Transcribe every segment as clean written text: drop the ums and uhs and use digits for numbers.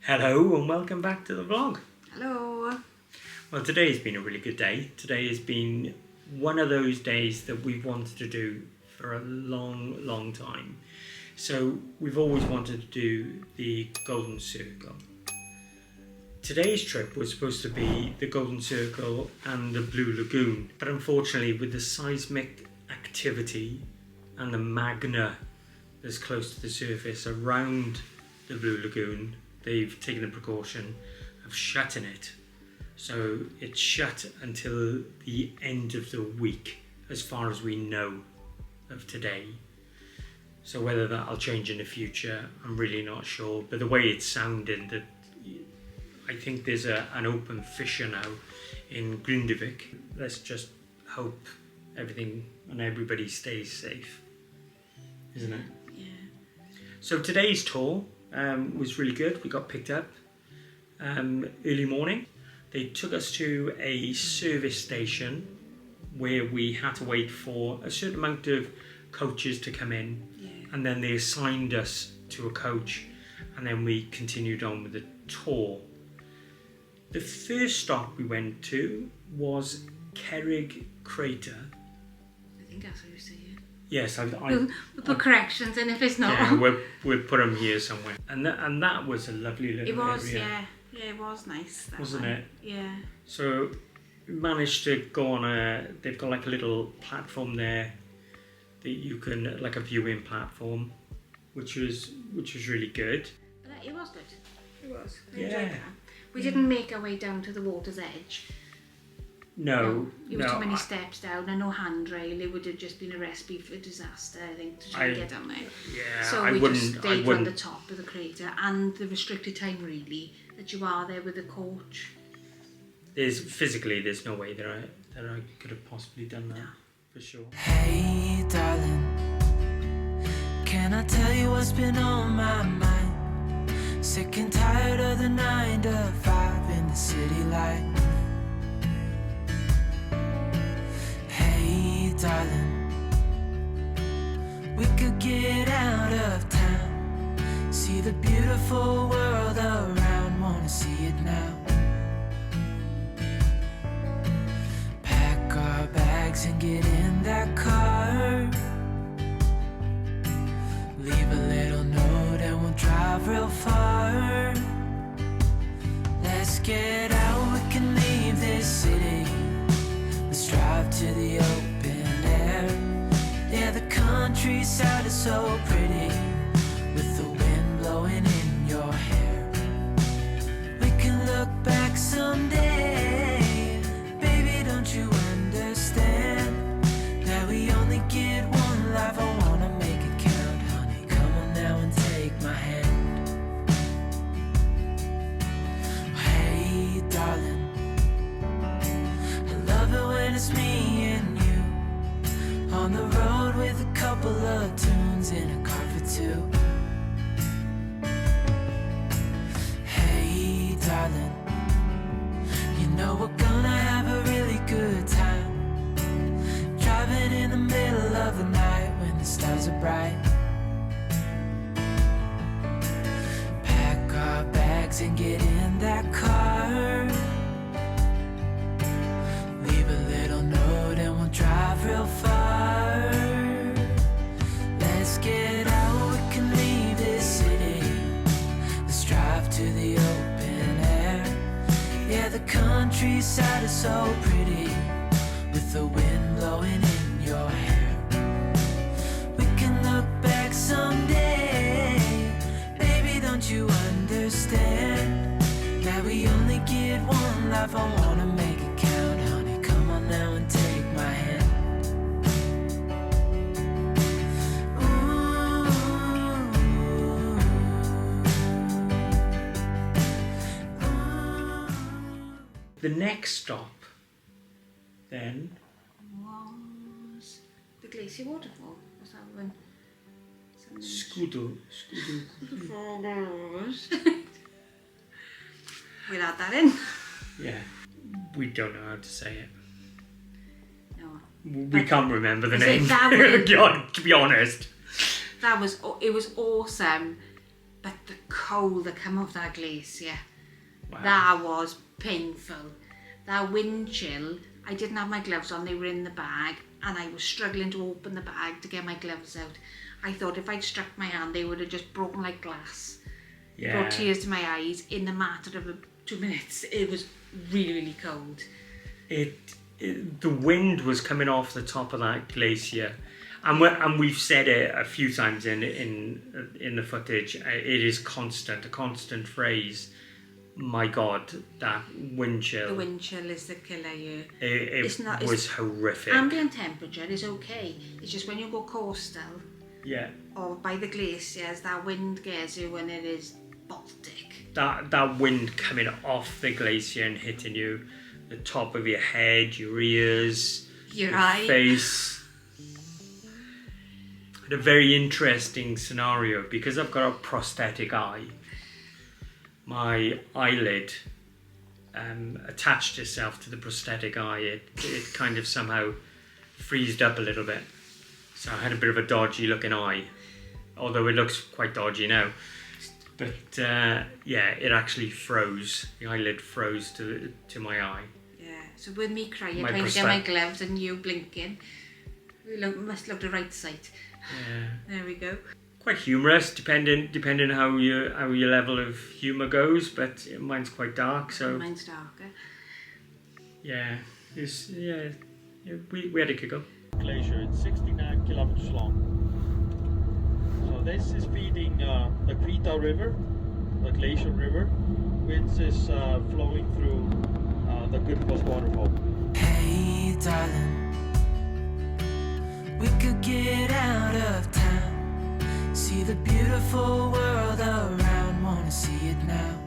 Hello and welcome back to the vlog. Hello. Well, today has been a really good day. Today has been one of those days that we've wanted to do for a long time. So we've always wanted to do the Golden Circle. Today's trip was supposed to be the Golden Circle and the Blue Lagoon, but unfortunately with the seismic activity and the magma that's close to the surface around the Blue Lagoon, they've taken the precaution of shutting it. So it's shut until the end of the week, as far as we know of today. So whether that'll change in the future, I'm really not sure. But the way it's sounding, that I think there's an open fissure now in Grindavik. Let's just hope everything and everybody stays safe, isn't it? Yeah. So today's tour was really good. We got picked up early morning. They took us to a service station where we had to wait for a certain amount of coaches to come in, and then they assigned us to a coach, and then we continued on with the tour. The first stop we went to was Kerrid Crater. I think that's how you say it. Yes, We'll put corrections in if it's not. Yeah, we'll put them here somewhere. And that was a lovely little area. It was, yeah. Yeah, it was nice. Wasn't it? Yeah. So we managed to go on they've got like a little platform there that you can, like a viewing platform, which was really good. But it was good. It was. I Yeah. enjoyed that. We didn't make our way down to the water's edge. No. It was too many steps down and no handrail. It would have just been a recipe for disaster, I think, to try and get down there. Yeah, so we just stayed on the top of the crater, and the restricted time really that you are there with the coach. There's no way that I could have possibly done that, for sure. Hey darling, can I tell you what's been on my mind? Sick and tired of the 9 to 5 in the city life. Hey darling, we could get out of town, see the beautiful world around, wanna see it now. Pack our bags and get in that car, leave a little note and we'll drive real far. Let's get out, we can leave this city. Let's drive to the open air. Yeah, the countryside is so pretty, with the wind blowing in your hair. We can look back someday. Baby, don't you understand that we only get one life? I wanna make it count, honey. Come on now and take my hand. Hey, darling, I love it when it's me and you on the road with a couple of tunes in a car for two. Hey, darling, you know we're gonna have a really good time, driving in the middle of the night when the stars are bright. Pack our bags and get in that car, leave a little note and we'll drive real far. Let's get out, we can leave this city. Let's drive to the open air. Yeah, the countryside is so pretty, with the wind blowing in your hair. We can look back someday. Baby, don't you understand that we only get one life? I wanna make it count, honey. Come on now and take my hand. The next stop then Was the Geysir waterfall? Was that one? Skudul. We'll add that in. Yeah, we don't know how to say it. No. We can't remember the name. That was, God, to be honest. it was awesome. but the cold that came off that glacier, Wow. that was painful. That wind chill, I didn't have my gloves on, they were in the bag, and I was struggling to open the bag to get my gloves out. I thought if I'd struck my hand, they would have just broken like glass. It brought tears to my eyes in a matter of 2 minutes. It was really, really cold. The wind was coming off the top of that glacier, and we've said it a few times in the footage. It is a constant phrase. My God, that wind chill. The wind chill is the killer here. It was horrific. Ambient temperature is okay. It's just when you go coastal, yeah, or by the glaciers, that wind gets you when it is Baltic. That wind coming off the glacier and hitting you, the top of your head, your ears, your eye, face. A very interesting scenario because I've got a prosthetic eye. My eyelid attached itself to the prosthetic eye. It kind of somehow freezed up a little bit. So I had a bit of a dodgy looking eye, although it looks quite dodgy now. But yeah, it actually froze. The eyelid froze to my eye. Yeah, so with me crying, My trying to get my gloves and you blinking, we must look the right side. Yeah. There we go. Quite humorous, depending how your level of humour goes. But mine's quite dark, so Mine's darker. yeah, we had a giggle. Glacier, it's 69 kilometers long. So this is feeding the Crater River, the glacial river, which is flowing through the Gullfoss waterfall. Hey darling, we could get out of town, see the beautiful world around, wanna see it now.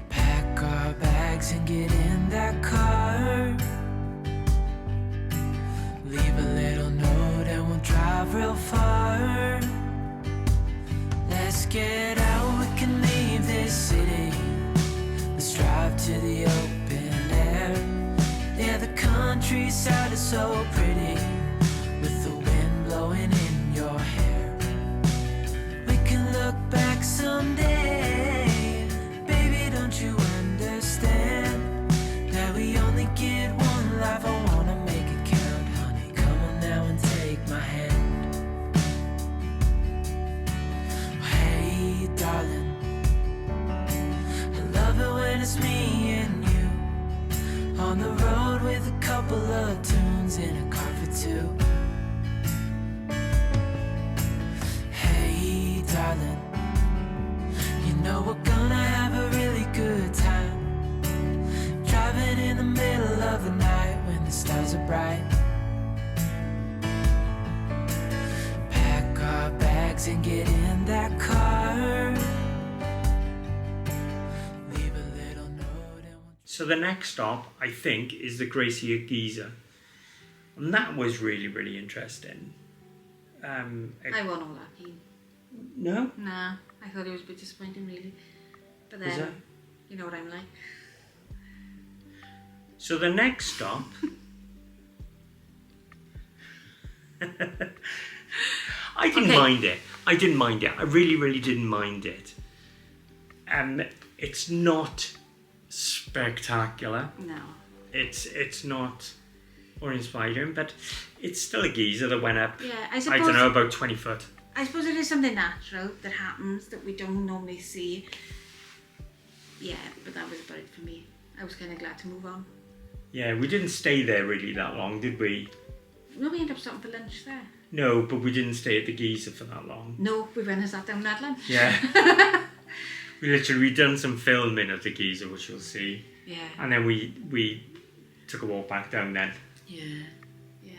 Pack our bags and get in that car, leave a little note and we'll drive real far. Let's get out, we can leave this city, let's drive to the open air. Yeah, the countryside is so pretty, with the wind blowing in your hair. We can look back someday, baby, don't you understand that we only get one life? I wanna make it count, honey, come on now and take my hand. Hey darling, I love it when it's me and you on the road with a couple of tunes in a car for two. Hey darling, you know we're gonna have a really good time, driving in the middle of the night when the stars are bright. Pack our bags and get in that car, leave a little note and we'll... So the next stop, I think, is the Glacier Geysir, and that was really, really interesting. I won all that, Keen. No? Nah, I thought it was a bit disappointing, really. But Is then, it? you know what I'm like. So the next stop. I didn't mind it. I really, really didn't mind it. It's not spectacular. No. It's not awe-inspiring, but it's still a geyser that went up. Yeah, I don't know, about 20 foot. I suppose it is something natural that happens that we don't normally see. Yeah, but that was about it for me. I was kind of glad to move on. Yeah, we didn't stay there really that long, did we? No, we ended up stopping for lunch there. No, but we didn't stay at the geyser for that long. No, we went and sat down and had lunch. Yeah. we done some filming at the geyser, which you'll see. Yeah. And then we took a walk back down then. Yeah. Yeah.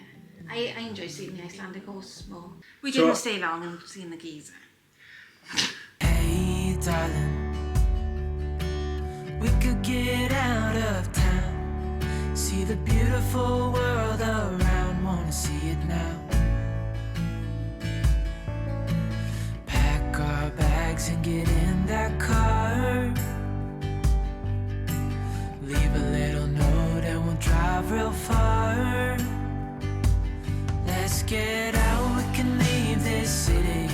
I enjoy seeing the Icelandic horse more. We So- didn't stay long and seeing the geyser. Hey darling, we could get out of town, see the beautiful world around, wanna see it now. Pack our bags and get in that car, leave a little note and we'll drive real far. Let's get out, we can leave this city,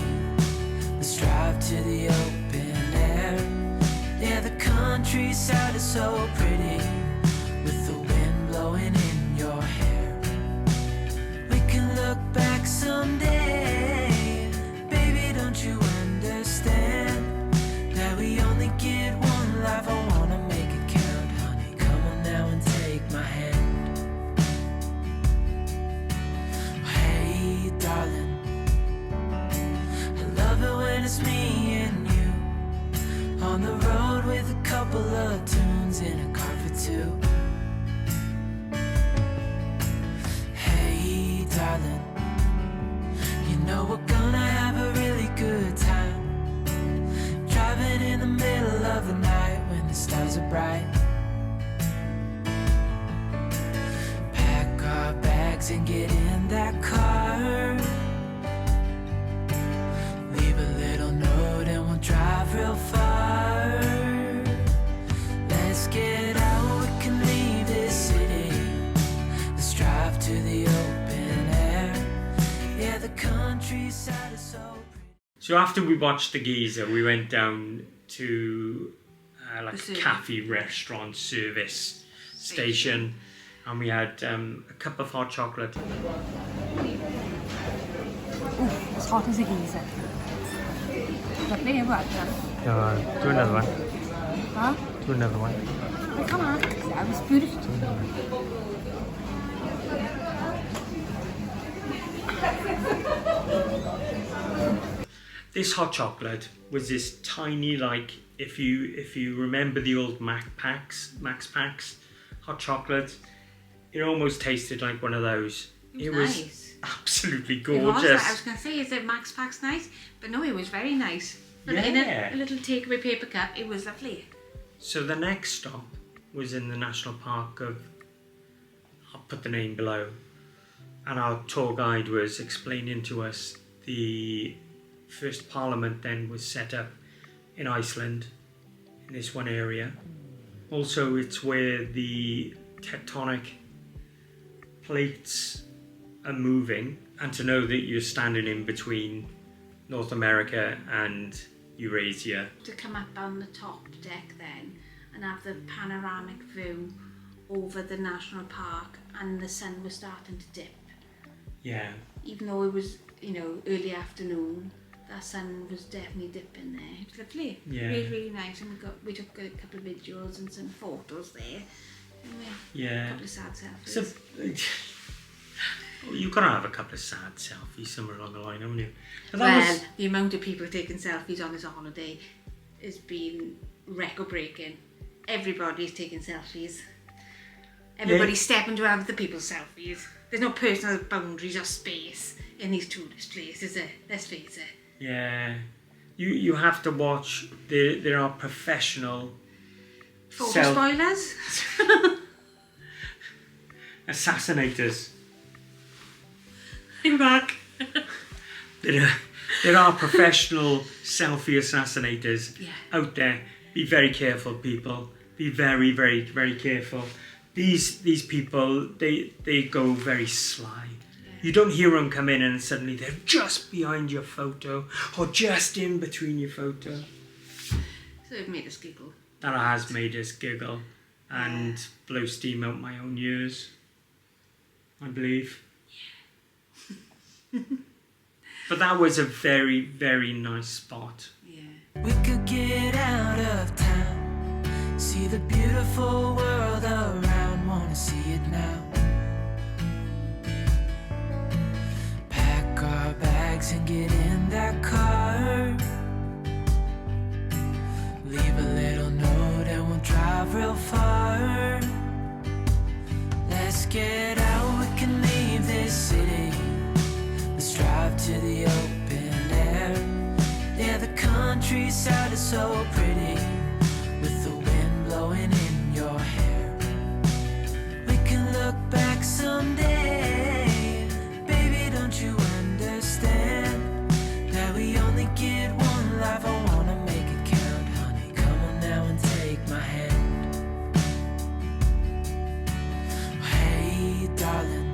countryside is so pretty, with the wind blowing in your hair. We can look back someday, baby, don't you understand that we only get one life? I wanna make it count, honey, come on now and take my hand. Hey darling, I love it when it's me and you on the road with a couple of tunes in a car for two. Hey darling, you know we're gonna have a really good time, driving in the middle of the night when the stars are bright. Pack our bags and get in that car, leave a little note and we'll drive real far. Let's get out, we can leave this city, let's drive to the open air. Yeah, the countryside is so pretty. So after we watched the Geysir, we went down to like a cafe restaurant service station, and we had a cup of hot chocolate. As hot as a Geysir. Lovely, what? Do another one. Huh? Do another one. Well, come on. That was beautiful. This hot chocolate was this tiny, like, if you remember the old Max Packs hot chocolate, it almost tasted like one of those. It was nice. Absolutely It was, gorgeous. I was going to say, is it Max Pack's nice? But no, it was very nice. But in Yeah. a little takeaway paper cup, it was lovely. So the next stop was in the National Park of, I'll put the name below, and our tour guide was explaining to us the first parliament then was set up in Iceland, in this one area. Also, it's where the tectonic plates are moving, and to know that you're standing in between North America and Eurasia. To come up on the top deck then and have the panoramic view over the national park, and the sun was starting to dip. Yeah. Even though it was, early afternoon, that sun was definitely dipping there. It was lovely. Yeah. Really, really nice. And we took a couple of videos and some photos there. And Yeah. a couple of sad selfies. So, you've got to have a couple of sad selfies somewhere along the line, haven't you? But that The amount of people taking selfies on this holiday has been record-breaking. Everybody's taking selfies. Everybody's stepping to other people's selfies. There's no personal boundaries or space in these tourist places, let's face it. Yeah. You have to watch. There are professional Photo spoilers? assassinators. I'm back. There are professional selfie assassinators out there. Be very careful, people. Be very, very, very careful. These people, they go very sly. You don't hear them come in and suddenly they're just behind your photo or just in between your photo. So it made us giggle. That has made us giggle and blow steam out my own ears, I believe. But that was a very, very nice spot. Yeah. We could get out of town, see the beautiful world around, wanna see it now. Pack our bags and get in that car, leave a little note and we'll drive real far. Let's get out, we can leave this city, let's drive to the open air. Yeah, the countryside is so pretty, with the wind blowing in your hair. We can look back someday, baby, don't you understand that we only get one life? I wanna make it count, honey, come on now and take my hand. Hey darling,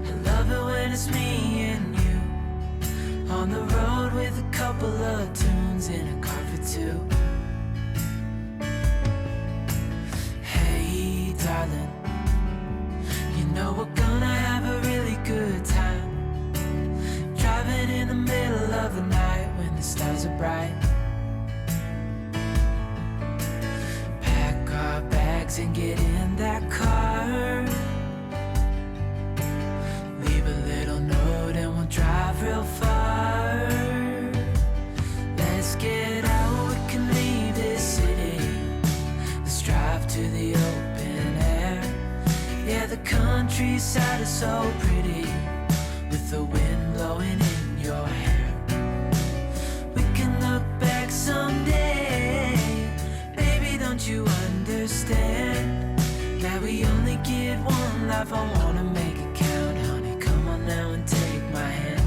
I love it when it's me and you on the road with a couple of tunes in a car for two. darling. You know we're gonna have a really good time. Driving in the middle of the night when the stars are bright. Pack our bags and get in that car. Leave a little note and we'll drive real far. Let's get out, we can leave this city. Let's drive to the open air. Yeah, the countryside is so pretty, with the wind blowing in your hair. We can look back someday. Baby, don't you understand that we only get one life? I wanna make it count, honey. Come on now and take my hand.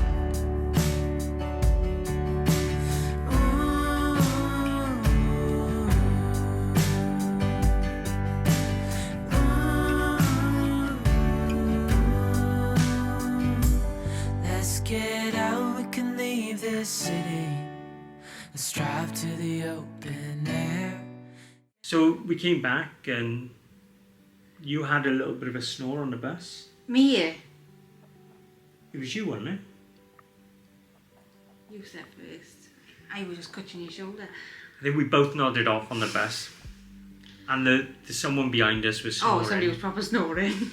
Get out, we can leave this city. Let's drive to the open air. So we came back and you had a little bit of a snore on the bus. Me? It was you, wasn't it? You said first. I was just clutching your shoulder. I think we both nodded off on the bus. And the someone behind us was snoring. Oh, somebody was proper snoring.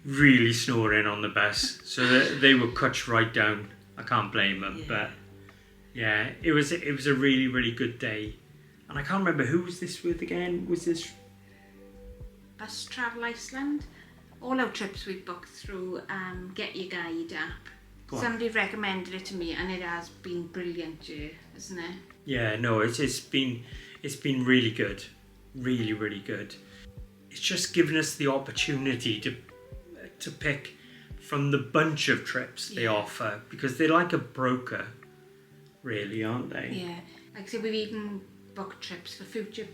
Really snoring on the bus. So they were cut right down. I can't blame them. Yeah. But yeah, it was a really, really good day. And I can't remember, who was this with again? Was this... Bus Travel Iceland. All our trips we booked through Get Your Guide app. Go on. Somebody recommended it to me and it has been brilliant, isn't it? Yeah, no, it's been really good. Really, really good. It's just given us the opportunity to pick from the bunch of trips they offer, because they're like a broker, really, aren't they? Yeah. Like I said, we've even booked trips for future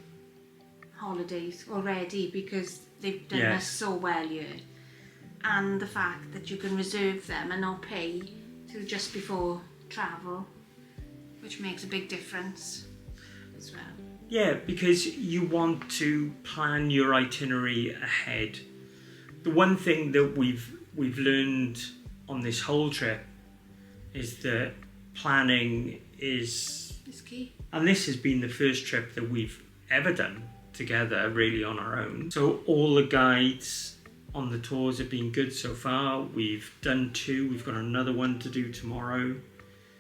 holidays already because they've done us so well here. And the fact that you can reserve them and not pay till just before travel, which makes a big difference as well. Yeah, because you want to plan your itinerary ahead. The one thing that we've learned on this whole trip is that planning is key. And this has been the first trip that we've ever done together, really on our own. So all the guides on the tours have been good so far. We've done 2. We've got another one to do tomorrow.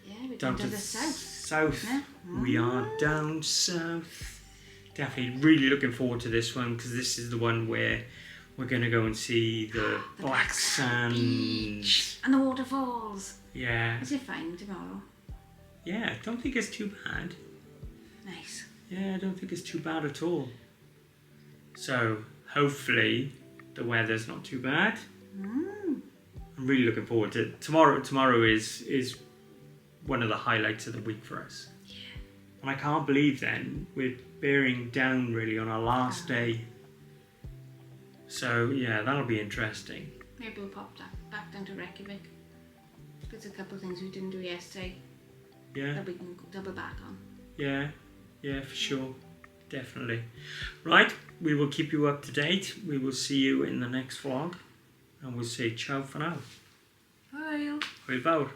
Yeah, we're Down down to to the south. South. Yeah. We are down south. Definitely really looking forward to this one, because this is the one where we're going to go and see the black sand. Beach and the waterfalls. Yeah. Is it fine tomorrow? Yeah, I don't think it's too bad. Nice. Yeah, I don't think it's too bad at all. So, hopefully, the weather's not too bad. I'm really looking forward to it. Tomorrow is one of the highlights of the week for us. Yeah. And I can't believe then we're bearing down really on our last day. So, yeah, that'll be interesting. Maybe we'll pop back down to Reykjavik. There's a couple of things we didn't do yesterday Yeah. that we can double back on. Yeah, for sure. Definitely. Right, we will keep you up to date. We will see you in the next vlog. And we'll say ciao for now. Bye. Hwyl fawr.